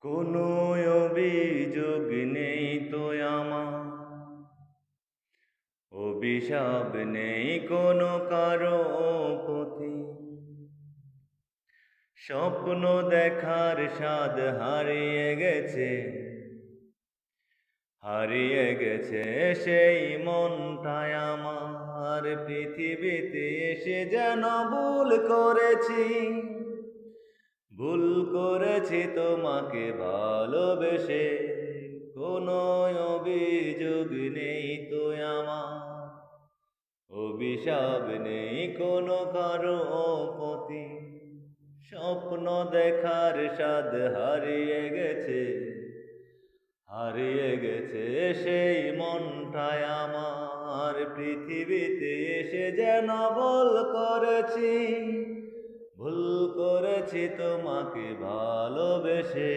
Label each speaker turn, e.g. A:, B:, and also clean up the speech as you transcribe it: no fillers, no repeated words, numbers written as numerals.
A: কোনো অভিযোগ নেই তো আমার, অভিশাপ নেই কোনো কারো প্রতি। স্বপ্ন দেখার স্বাদ হারিয়ে গেছে সেই মনটায় আমার। পৃথিবীতে এসে যেন ভুল করেছি তোমাকে ভালোবেসে। কোনো অভিযোগ নেই তো আমার, অভিশাপ নেই কোনো কারো প্রতি। স্বপ্ন দেখার স্বাদ হারিয়ে গেছে সেই মনটায় আমার। পৃথিবীতে এসে যেন ভুল করেছি তোমাকে ভালোবেসে।